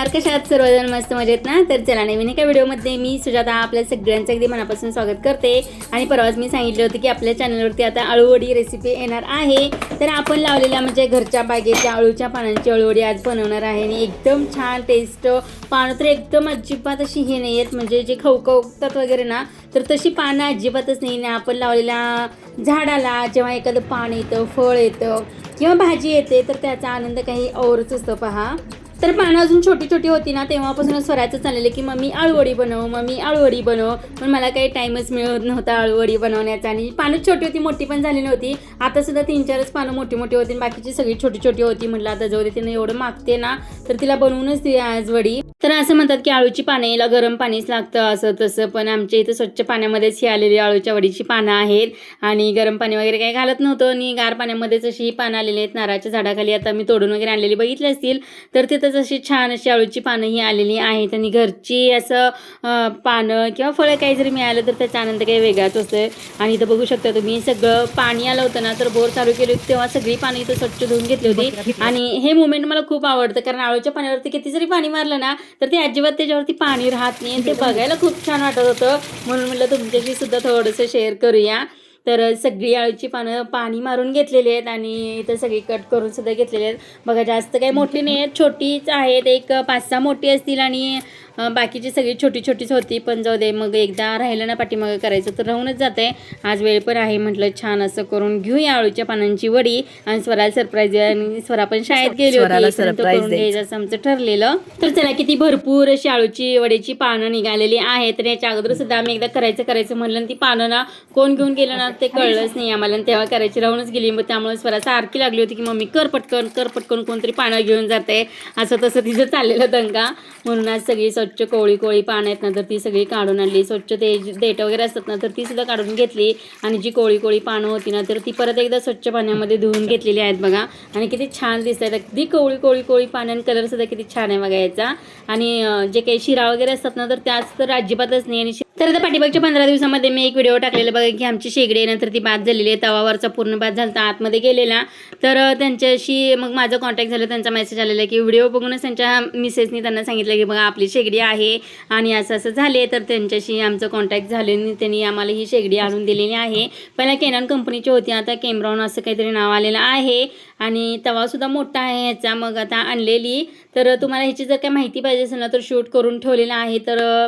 नमस्कार, कशा आहात सर्वजण? मस्त मजेत ना? तर चला नवीन एका व्हिडिओमध्ये मी सुजाता आपल्या सगळ्यांचं अगदी मनापासून स्वागत करते. आणि परवाच मी सांगितलं होतं की आपल्या चॅनलवरती आता अळूवडी रेसिपी येणार आहे. तर आपण लावलेल्या म्हणजे घरच्या बागेच्या अळूच्या पानांची अळूवडी आज बनवणार आहे आणि एकदम छान टेस्ट. पानं तर एकदम अजिबात अशी हे नाही आहेत, म्हणजे जे खवखवतात वगैरे ना, तर तशी पानं अजिबातच नाही ना. आपण लावलेल्या झाडाला जेव्हा एखादं पान येतं, फळ येतं किंवा भाजी येते तर त्याचा आनंद काही औरच असतो पहा. तर पानं अजून छोटी छोटी होती ना, तेव्हापासूनच स्वराचं चाललेलं की मम्मी अळूवडी बनव, मम्मी अळूवडी बनव. पण मला काही टाईमच मिळत नव्हता अळूवडी बनवण्याचा. आणि पानं छोटी होती, मोठी पण झाली नव्हती. आता सुद्धा 3-4च पानं मोठी मोठी होती आणि बाकीची सगळी छोटी छोटी होती. म्हटलं आता जाऊ दे, तिने एवढं मागते ना तर तिला बनवूनच दे आज वडी. तर असं म्हणतात की अळूची पानं याला गरम पाणीच लागतं असं तसं, पण आमच्या इथं स्वच्छ पाण्यामध्येच ही आलेली अळूच्या वडीची पानं आहेत. आणि गरम पाणी वगैरे काही घालत नव्हतं आणि गार पाण्यामध्येच अशी ही पानं आलेली आहेत. नारळाच्या झाडाखाली आता मी तोडून वगैरे आणलेली बघितली असतील तर तिथं अशी छान अशी अळूची पानं ही आलेली आहेत. आणि घरची असं पानं किंवा फळं काही जरी मिळालं तर त्याचा आनंद काही वेगळाच असतोय. आणि इथं बघू शकता तुम्ही, सगळं पाणी आलं होतं ना, तर बोर चालू केली होती तेव्हा सगळी पाणी इथं स्वच्छ धुवून घेतली होती. आणि हे मुवमेंट मला खूप आवडतं, कारण अळूच्या पाण्यावरती किती जरी पाणी मारलं ना तर ते अजिबात त्याच्यावरती पाणी राहत नाही. ते बघायला खूप छान वाटत होतं, म्हणून म्हटलं तुमच्याशी सुद्धा थोडंसं शेअर करूया. तर सगळी अळूची पानं पाणी मारून घेतलेली आहेत आणि इथं सगळी कट करून सुद्धा घेतलेली आहेत. बघा जास्त काही मोठी नाही आहेत, छोटीच आहेत, एक 5-6 मोठी असतील आणि बाकीची सगळी छोटी छोटीच होती. पण जाऊ दे, मग एकदा राहिलं ना पाठीमागं करायचं तर राहूनच जाते. आज वेळ पण आहे, म्हटलं छान असं करून घेऊया अळूच्या पानांची वडी. आणि स्वराला सरप्राईज आहे, आणि स्वरा पण शाळेत गेली होती करून घ्यायचं असं आमचं ठरलेलं. तर चला, किती भरपूर अशी अळूची वडीची पानं निघालेली आहेत. तर याच्या अगोदर सुद्धा आम्ही एकदा करायचं म्हणलं, ती पानं ना कोण घेऊन गेलं ना ते कळलंच नाही आम्हाला, तेव्हा करायची राहूनच गेली. मग त्यामुळे स्वरा सारखी लागली होती की मम्मी कर पटकन कोणतरी पानं घेऊन जाते, असं तसं तिचं चाललेलं दंगा. म्हणून आज सगळी स्वच्छ कोळी पानं आहेत ना तर ती सगळी काढून आणली. स्वच्छ ते देठ वगैरे असतात ना तर ती सुद्धा काढून घेतली. आणि जी कोळी पानं होती ना तर ती परत एकदा स्वच्छ पाण्यामध्ये धुवून घेतलेली आहेत बघा. आणि किती छान दिसत आहेत, अगदी कोळी पानं. कलर सुद्धा किती छान आहे बघा याचा. आणि जे काही शिरा वगैरे असतात ना तर त्याच तर अजिबातच नाही. आणि तर आता पाठीमागच्या 15 दिवसामध्ये मी एक व्हिडिओ टाकलेला बघा की आमची शेगडी आहे नंतर ती बाद झालेली आहे, तवावरचा पूर्ण बाद झाला आतमध्ये गेलेला. तर त्यांच्याशी मग माझं कॉन्टॅक्ट झालं, त्यांचा मेसेज आलेला की व्हिडिओ बघूनच त्यांच्या मिसेसनी त्यांना सांगितलं की बघा आपली शेगडी आहे आणि असं झाले. तर त्यांच्याशी आमचं कॉन्टॅक्ट झाले आणि त्यांनी आम्हाला ही शेगडी आणून दिलेली आहे. पहिला कॅनॉन कंपनीची होती, आता केमरॉन असं काहीतरी नाव आलेलं आहे. आणि तवासुद्धा मोठा आहे ह्याचा. मग आता आणलेली. तर तुम्हाला ह्याची जर काही माहिती पाहिजे असेल ना तर शूट करून ठेवलेलं आहे. तर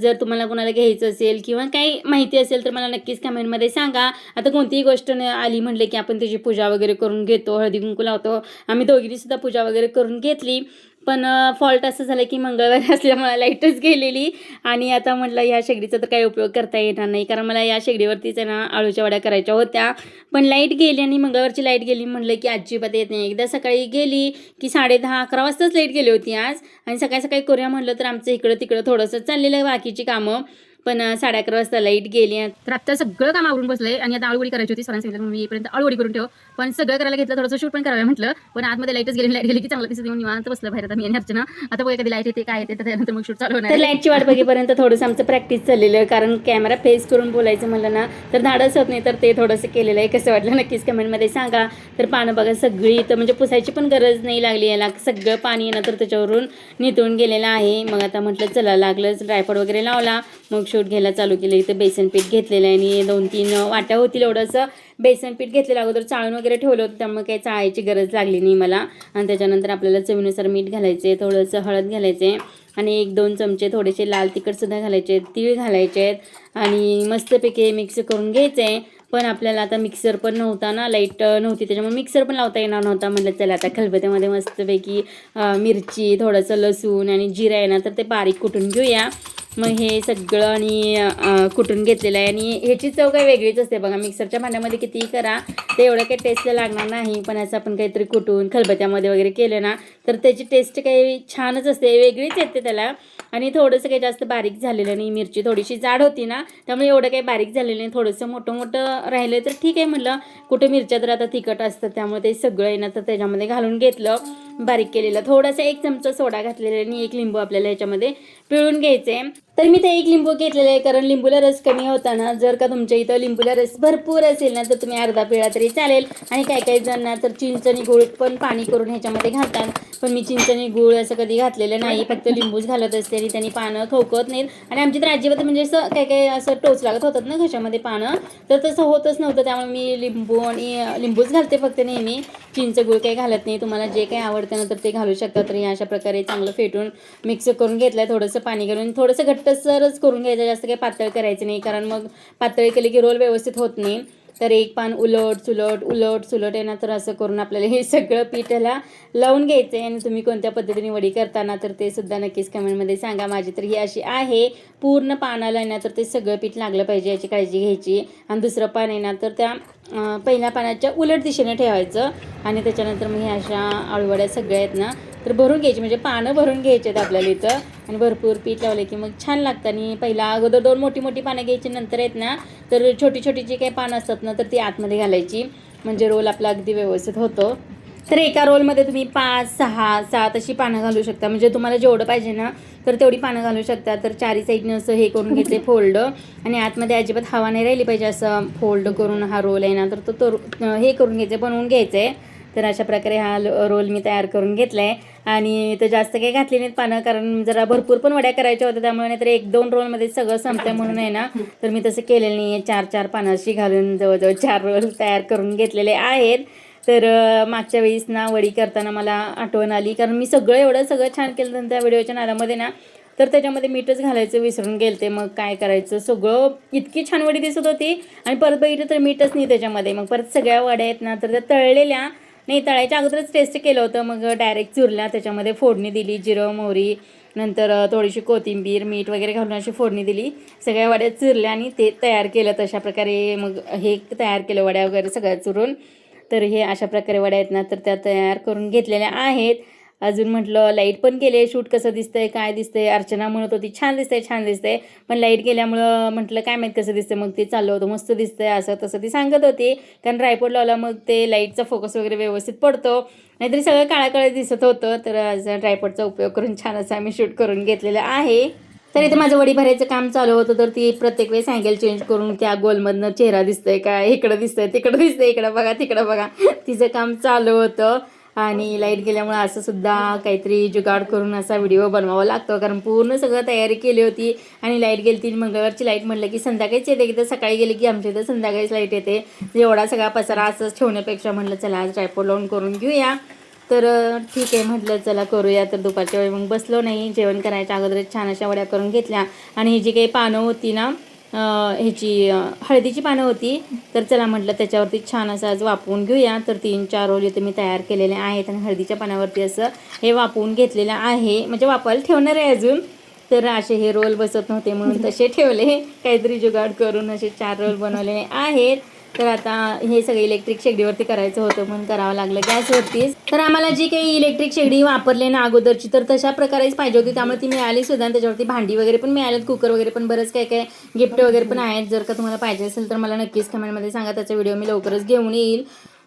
जर तुम्हाला कोणाला घ्यायचं असेल किंवा काही माहिती असेल तर मला नक्कीच कमेंटमध्ये सांगा. आता कोणतीही गोष्ट आली म्हटले की आपण त्याची पूजा वगैरे करून घेतो, हळदी कुंकू लावतो. आम्ही दोघींनीसुद्धा पूजा वगैरे करून घेतली. पण फॉल्ट असं झालं की मंगळवारी असल्यामुळे लाईटच गेलेली. आणि आता म्हटलं ह्या शेगडीचा तर काही उपयोग करता येणार नाही, कारण मला या शेगडीवरतीच आहे ना अळूच्या वड्या करायच्या होत्या. पण लाईट गेली आणि मंगळवारची लाईट गेली, म्हटलं की अजिबात येत नाही. एकदा सकाळी गेली की 10:30-11 वाजताच लाईट गेली होती आज. आणि सकाळी करूया म्हटलं तर आमचं इकडं तिकडं थोडंसं चाललेलं आहे बाकीची कामं. पण 11:30 वाजता लाईट गेली. तर आता सगळं काम आवरून बसलंय आणि आता अळूवडी करायची होती. स्वरांनी सांगितलं मी येईपर्यंत अळूवडी करून ठेव. पण सगळं करायला घेतलं, थोडंसं शूट पण करावं म्हटलं. पण आतमध्ये लाईट गेली की चांगलं दिसत येऊन निवांत बसलं बाहेर. आता मी आणि अर्चना आता बघा कधी लाईट येते काय येते, त्यानंतर मग शूट चालू होणार. तर लाईटची वाट बघेपर्यंत थोडंसं आमचं प्रॅक्टिस चाललेलं, कारण कॅमेरा फेस करून बोलायचं म्हणलं ना तर धाडस होत नाही. तर ते थोडंसं केलेलं आहे. कसं वाटलं नक्कीच कमेंटमध्ये सांगा. तर पानं बघा सगळी, तर म्हणजे पुसायची पण गरज नाही लागली याला. सगळं पाणी येणं तर त्याच्यावरून निथळून गेलेलं आहे. मग आता म्हटलं चला लागलंच, ड्रायफ्रूट वगैरे लावला, मग शूट घ्यायला चालू केलं. इथं बेसन पीठ घेतलेलं आहे आणि 2-3 वाट्या होतील एवढंसं बेसन पीठ घेतलेलं. अगोदर चाळून वगैरे ठेवलं होतं, त्यामुळे काही चाळायची गरज लागली नाही मला. आणि त्याच्यानंतर आपल्याला चवीनुसार मीठ घालायचे, थोडंसं हळद घालायचे आणि 1-2 चमचे थोडेसे लाल तिखटसुद्धा घालायचे, तीळ घालायचे आहेत आणि मस्तपैकी मिक्स करून घ्यायचं आहे. पण आपल्याला आता मिक्सर पण नव्हता ना, लाईट नव्हती, त्याच्यामुळे मिक्सर पण लावता येणार नव्हता. म्हटलं चला आता खलबत्यामध्ये मस्तपैकी मिरची, थोडंसं लसूण आणि जिरा आहे ना तर ते बारीक कुटून घेऊया. मग हे सगळं आणि कुटून घेतलेलं आहे. आणि ह्याची चव काही वेगळीच असते बघा. मिक्सरच्या भांड्यामध्ये कितीही करा ते एवढं काही टेस्टला लागणार नाही, पण असं आपण काहीतरी कुटून खलबत्यामध्ये वगैरे केलं ना तर त्याची टेस्ट काही छानच असते, वेगळीच येते त्याला. आणि थोडंसं काही जास्त बारीक झालेलं नाही, मिरची थोडीशी जाड होती ना त्यामुळे एवढं काही बारीक झालेलं नाही. थोडंसं मोठं राहिलं तर ठीक आहे म्हटलं, कुठं मिरच्या तर आता तिखट असतं त्यामुळे ते सगळं आहे ना तर त्याच्यामध्ये घालून घेतलं बारीक केलेलं. थोडासा 1 चमचा सोडा घातलेला आणि 1 लिंबू आपल्याला ह्याच्यामध्ये पिळून घ्यायचे. तर मी ते एक लिंबू घेतलेलं आहे, कारण लिंबूला रस कमी होता ना. जर का तुमच्या इथं लिंबूला रस भरपूर असेल ना, तर तुम्ही अर्धा पिळा तरी चालेल. आणि काही जण ना तर चिंच आणि गूळ पण पाणी करून ह्याच्यामध्ये घालतात, पण मी चिंच आणि गूळ असं कधी घातलेलं नाही, फक्त लिंबूच घालत असते आणि त्यांनी पानं खवकत नाहीत. आणि आमची तर अजिबात म्हणजे असं काही असं टोच लागत होतात ना घशामध्ये पानं, तर तसं होतच नव्हतं. त्यामुळे मी लिंबू आणि लिंबूच घालते फक्त नेहमी, चिंच गूळ काही घालत नाही. तुम्हाला जे काही आवडतं ना तर ते घालू शकता. तर अशा प्रकारे चांगलं फेटून मिक्स करून घेतलं आहे. थोडंसं पाणी घालून थोडंसं घट्टसरच करून घ्यायचं, जास्त काही पातळ करायचं नाही, कारण मग पातळ केले की रोल व्यवस्थित होत नाही. तर एक पान उलट सुलट आहे ना, तर असं करून आपल्याला हे सगळं पीठाला लावून घ्यायचं आहे. आणि तुम्ही कोणत्या पद्धतीने वडी करताना तर ते सुद्धा नक्कीच कमेंटमध्ये सांगा. माझी तर ही अशी आहे, पूर्ण पानाला ना तर ते सगळं पीठ लागलं पाहिजे याची काळजी घ्यायची. आणि दुसरं पान आहे ना तर त्या पहिल्या पानाच्या उलट दिशेने ठेवायचं. आणि त्याच्यानंतर मग ह्या अशा आळूवड्या सगळ्या आहेत ना तर भरून घ्यायची, म्हणजे पानं भरून घ्यायचे आहेत आपल्याला इथं. आणि भरपूर पीठ लावले की मग छान लागतं. आणि पहिला अगोदर 2 मोठी पानं घ्यायची, नंतर आहेत ना तर छोटी जी काही पानं असतात ना तर ती आतमध्ये घालायची, म्हणजे रोल आपला अगदी व्यवस्थित होतो. तर एका रोलमध्ये तुम्ही 5, 6, 7 अशी पानं घालू शकता, म्हणजे तुम्हाला जेवढं पाहिजे ना तर तेवढी पानं घालू शकता. तर चारी साईडनं असं हे करून घेतले फोल्ड, आणि आतमध्ये अजिबात हवा नाही राहिली पाहिजे, असं फोल्ड करून हा रोल आहे ना तर तो हे करून घ्यायचं, बनवून घ्यायचं आहे. तर अशा प्रकारे हा रोल मी तयार करून घेतला आहे. आणि तर जास्त काही घातली नाहीत पानं, कारण जरा भरपूर पण वड्या करायच्या होत्या, त्यामुळे नाहीतर 1-2 रोलमध्ये सगळं संपतं म्हणून आहे ना, तर मी तसं केलेलं नाही आहे. 4-4 पानं अशी घालून जवळजवळ 4 रोल तयार करून घेतलेले आहेत. तर मागच्या वेळेस ना वडी करताना मला आठवण आली, कारण मी सगळं छान केलं त्या व्हिडिओच्या नादामध्ये ना, तर त्याच्यामध्ये मीठच घालायचं विसरून गेलते. मग काय करायचं, सगळं इतकी छान वडी दिसत होती आणि परत बघितलं तर मीठच नाही त्याच्यामध्ये. मग परत सगळ्या वड्या आहेत ना तर त्या तळलेल्या नाही, तळायच्या अगोदरच टेस्ट केलं होतं, मग डायरेक्ट चुरल्या, त्याच्यामध्ये फोडणी दिली, जिरं मोहरी, नंतर थोडीशी कोथिंबीर मीठ वगैरे घालून अशी फोडणी दिली, सगळ्या वड्या चुरल्या आणि ते तयार केलं. तशा प्रकारे मग हे तयार केलं वड्या वगैरे सगळ्या चुरून. तर हे अशा प्रकारे वड्या आहेत ना तर त्या तयार करून घेतलेल्या आहेत. अजून म्हटलं लाईट पण केले, शूट कसं दिसतंय काय दिसतंय, अर्चना म्हणत होती छान दिसतंय, पण लाईट गेल्यामुळं म्हटलं काय माहीत कसं दिसतंय, मग ते चाललं होतं मस्त दिसतंय असं तसं ती सांगत होती, कारण ट्रायपॉड लावला मग ते लाईटचा फोकस वगैरे व्यवस्थित पडतो, नाहीतरी सगळं काळं दिसत होतं. तर आज ट्रायपॉडचा उपयोग करून छान असं आम्ही शूट करून घेतलेलं आहे. तर इथे माझं वडी भरायचं काम चालू होतं, तर ती प्रत्येक वेळेस अँगल चेंज करून त्या गोलमधनं चेहरा दिसतंय का, इकडं दिसतंय तिकडं दिसतंय, इकडं बघा तिकडं बघा, तिचं काम चालू होतं. आणि लाईट गेल्यामुळे असं सुद्धा काहीतरी जुगाड करून असा व्हिडिओ बनवावा लागतो, कारण पूर्ण सगळं तयारी केली होती आणि लाईट गेली ती. मंगळवारची लाईट म्हटलं की संध्याकाळीच येते, की तर सकाळी गेली की आमच्या इथं संध्याकाळीच लाईट येते. एवढा सगळा पसारा असंच ठेवण्यापेक्षा म्हटलं चला आज ट्रायपॉड लावून करून घेऊया. तर ठीक आहे म्हटलं चला करूया. तर दुपारच्या वेळी मग बसलो नाही, जेवण करायच्या अगोदरच छान अशा वड्या करून घेतल्या. आणि ही जी काही पानं होती ना ह्याची हळदीची पानं होती, तर चला म्हटलं त्याच्यावरती छान असं आज वापरून घेऊया. तर 3-4 रोल इथे मी तयार केलेले आहेत आणि हळदीच्या पानावरती असं हे वापरून घेतलेलं आहे, म्हणजे वापरायला ठेवणार आहे अजून. तर असे हे रोल बसत नव्हते म्हणून तसे ठेवले, काहीतरी जुगाड करून असे 4 रोल बनवलेले आहेत. तर आता हे सगळे इलेक्ट्रिक शेगडीवरती करायचं होतं म्हणून करावं लागलं गॅसवरतीच. तर आम्हाला जी काही इलेक्ट्रिक शेगडी वापरली ना अगोदरची, तर तशा प्रकारेच पाहिजे होती, त्यामुळे ती मिळाली सुद्धा. आणि त्याच्यावरती भांडी वगैरे पण मिळालेत, कुकर वगैरे पण, बरंच काय गिफ्ट वगैरे पण आहेत. जर का तुम्हाला पाहिजे असेल तर मला नक्कीच कमेंटमध्ये सांगा, त्याचा व्हिडिओ मी लवकरच घेऊन येईल.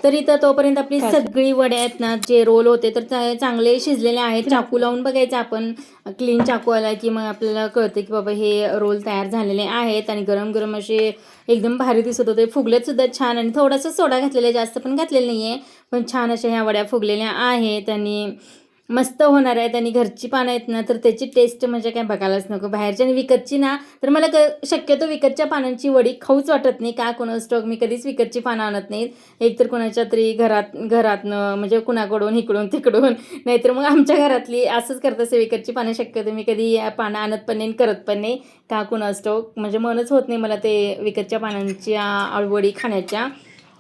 तर इथं तोपर्यंत आपली सगळी वड्या आहेत ना, जे रोल होते तर चांगले शिजलेले आहेत. चाकू लावून बघायचं आपण, क्लीन चाकू आला की मग आपल्याला कळतं की बाबा हे रोल तयार झालेले आहेत. आणि गरम असे एकदम भारी दिसत होते, फुगलेत सुद्धा छान. आणि थोडासा सोडा घातलेला आहे, जास्त पण घातलेलं नाही आहे, पण छान अशा ह्या वड्या फुगलेल्या आहेत आणि मस्त होणार आहेत. आणि घरची पानं आहेत ना तर त्याची टेस्ट म्हणजे काय बघायलाच नको. बाहेरची आणि विकतची ना तर मला शक्यतो विकतच्या पानांची वडी खाऊच वाटत नाही, का कोणास ठाऊक. मी कधीच विकतची पानं आणत नाहीत, एकतर कोणाच्या तरी घरातनं म्हणजे कुणाकडून इकडून तिकडून, नाहीतर मग आमच्या घरातली असंच करत असते. विकतची पानं शक्यतो मी कधी पानं आणत पण नाही, करत पण नाही, का कोणास ठाऊक. म्हणजे मनच होत नाही मला ते विकतच्या पानांच्या आळूवडी खाण्याच्या.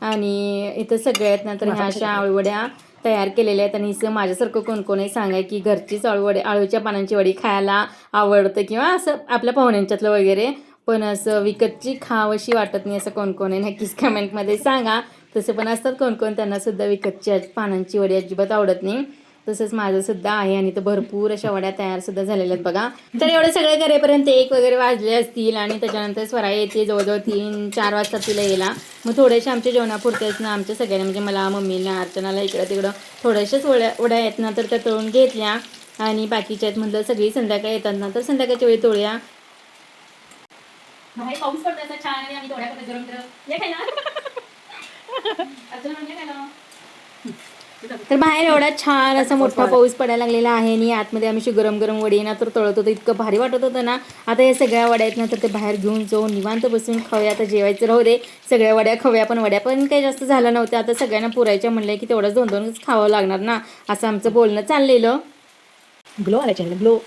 आणि इथं सगळ्यात ना तर ह्या अशा आळूवड्या तयार केलेल्या आहेत. आणि इसं माझ्यासारखं कोण आहे सांगा, की घरचीच आळूच्या पानांची वडी खायला आवडतं, किंवा असं आपल्या पाहुण्यांच्यातलं वगैरे, पण असं विकतची खावशी वाटत नाही असं कोण आहे, नक्कीच कमेंटमध्ये सांगा. तसं पण असतात कोण त्यांनासुद्धा विकतची पानांची वडी अजिबात आवडत नाही, तसंच माझंसुद्धा आहे. आणि तर भरपूर अशा वड्या तयारसुद्धा झालेल्या आहेत बघा. तर एवढं सगळं करेपर्यंत 1 वगैरे वाजले असतील. आणि त्याच्यानंतर स्वरा येते जवळजवळ 3-4 वाजता तिला यायला. मग थोडेसे आमच्या जेवणापुरतेच ना आमच्या सगळ्यांना, म्हणजे मला, मम्मीला, अर्चनाला इकडं तिकडं थोड्याशाच वड्या आहेत ना तर त्या तळून घेतल्या. आणि बाकीच्या आहेत म्हटलं सगळी संध्याकाळी येतात ना तर संध्याकाळच्या वेळी तोळ्या. बाहेर पाऊस पडतो असा छान आणि आम्ही थोड्या करतो गरम गरम. ये खायला अर्जुन म्हणजे खायला. तर बाहेर एवढा छान असा मोठा पाऊस पडायला लागलेला आहे आणि आतमध्ये आम्ही गरम गरम वडी ना तर तळत होतो. इतकं भारी वाटत होतं ना. आता या सगळ्या वड्या आहेत ना तर ते बाहेर घेऊन जाऊन निवांत बसून खाऊया. आता जेवायचं राहू दे, सगळ्या वड्या खाऊया. पण वड्या पण काही जास्त झालं नव्हत्या. आता सगळ्यांना पुरायच्या म्हणलं की तेवढंच 2-2च खावं लागणार ना, असं आमचं बोलणं चाललेलं. ग्लो आला चॅनल ग्लो.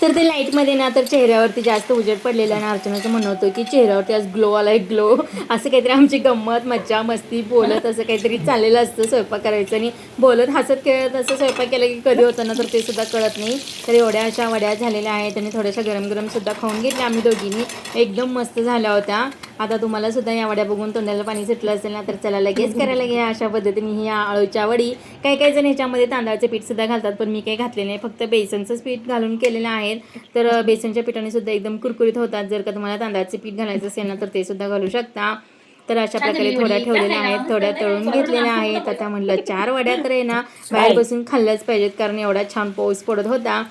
तर ते लाईटमध्ये ना तर चेहऱ्यावरती जास्त उजेड पडलेला आणि अर्चनाचं म्हणणं होतं की चेहऱ्यावरती आज ग्लो आलाय ग्लो. असं काहीतरी आमची गंमत मज्जा मस्ती बोलत असं काहीतरी चाललेलं असतं स्वयंपाक करायचं आणि बोलत हसत खेळत असं स्वयंपाक केलं की कधी होतं ना तर ते सुद्धा कळत नाही. तर एवढ्या अशा वड्या झालेल्या आहेत आणि थोड्याशा गरम गरम सुद्धा खाऊन घेतल्या आम्ही दोघींनी. एकदम मस्त झाल्या होत्या. आता तुम्हाला सुद्धा या वड्या बघून तोंडाला पाणी सुटलं असेल ना तर चला लगेच करायला घ्या. अशा पद्धतीने ही आळूच्या वडी. काही जण ह्याच्यामध्ये तांदळाचं पीठ सुद्धा घालतात, पण मी काही घातले नाही, फक्त बेसनचंच पीठ घालून केलेलं आहे. तर बेसनच्या पिठाने सुद्धा एकदम कुरकुरीत होतात. जर का तुम्हाला तांदळाचं पीठ घालायचं असेल ना तर ते सुद्धा घालू शकता. तर अशा प्रकारे थोड्या ठेवलेल्या आहेत, थोड्या तळून घेतलेल्या आहेत. आता म्हटलं 4 वड्या तर आहे ना बाहेर बसून खाल्ल्याच पाहिजेत, कारण एवढा छान पाऊस पडत होता.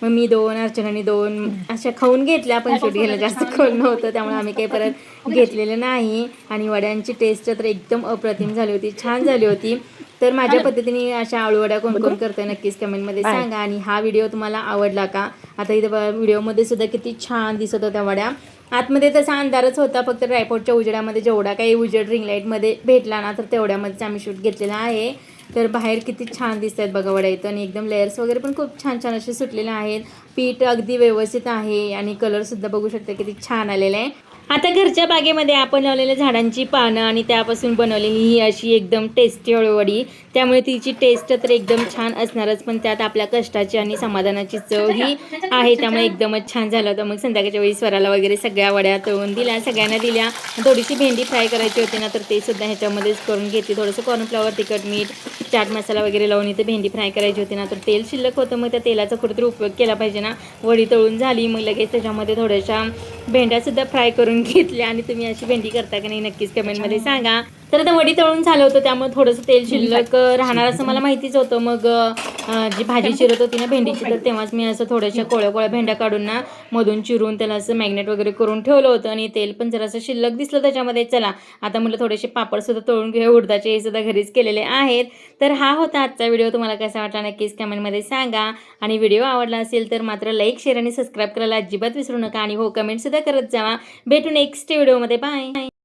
मग मी 2, अर्चनाने 2 अशा खाऊन घेतल्या, पण शेवटी घ्यायला जास्त खोल नव्हतं त्यामुळे आम्ही काही परत घेतलेलं नाही. आणि वड्यांची टेस्ट तर एकदम अप्रतिम झाली होती, छान झाली होती. तर माझ्या पद्धतीने अशा आळूवड्या कोण कोण करते नक्कीच कमेंटमध्ये सांगा. आणि हा व्हिडिओ तुम्हाला आवडला का? आता इथं व्हिडिओमध्ये सुद्धा किती छान दिसत होत्या वड्या. आतमध्ये तसा अंधारच होता, फक्त ड्रायपोर्टच्या उजेडामध्ये जेवढा काही उजेड रिंग लाईटमध्ये भेटला ना तर तेवढ्यामध्येच आम्ही शूट घेतलेला आहे. तर बाहेर किती छान दिसत आहेत बघा वड्या इथं, आणि एकदम लेयर्स वगैरे पण खूप छान छान असे सुटलेले आहेत. पीठ अगदी व्यवस्थित आहे आणि कलरसुद्धा बघू शकता किती छान आलेला आहे. आता घरच्या बागेमध्ये आपण लावलेल्या झाडांची पानं आणि त्यापासून बनवलेली ही अशी एकदम टेस्टी अळूवडी, त्यामुळे तिची टेस्ट तर एकदम छान असणारच, पण त्यात आपल्या कष्टाची आणि समाधानाची चव ही आहे, त्यामुळे एकदमच छान झालं होतं. मग संध्याकाळच्या वेळी स्वराला वगैरे सगळ्या वड्या तळून दिल्या, सगळ्यांना दिल्या. थोडीशी भेंडी फ्राय करायची होती ना तर ते सुद्धा ह्याच्यामध्येच करून घेतली. थोडंसं कॉर्नफ्लॉवर, तिखट, मीठ, चाट मसाला वगैरे लावून इथे भेंडी फ्राय करायची होती ना तर तेल शिल्लक होतं, मग त्या तेलाचा कुठेतरी उपयोग केला पाहिजे ना. वडी तळून झाली, मग लगेच त्याच्यामध्ये थोड्याशा भेंड्यासुद्धा फ्राय करून घेतल्या. आणि तुम्ही अशी भेंडी करता का नाही नक्कीच कमेंटमध्ये सांगा. तर आता वडी तळून झालं होतं त्यामुळे थोडंसं तेल शिल्लक राहणार असं मला माहितीच होतं. मग जी भाजी चिरत होती ना भेंडीची तर तेव्हाच मी असं थोड्याशा कोळ्या भेंड्या काढून ना मधून चिरून त्याला असं मॅग्नेट वगैरे करून ठेवलं होतं. आणि तेल पण जरासं शिल्लक दिसलं त्याच्यामध्ये. चला आता म्हटलं थोडेसे पापडसुद्धा तळून घेऊया, उडदाचे हे सुद्धा घरीच केलेले आहेत. तर हा होता आजचा व्हिडिओ. तुम्हाला कसा वाटला नक्कीच कमेंटमध्ये सांगा. आणि व्हिडिओ आवडला असेल तर मात्र लाईक, शेअर आणि सबस्क्राईब करायला अजिबात विसरू नका. आणि हो, कमेंटसुद्धा करत जावा. भेटू नेक्स्ट व्हिडिओमध्ये. बाय.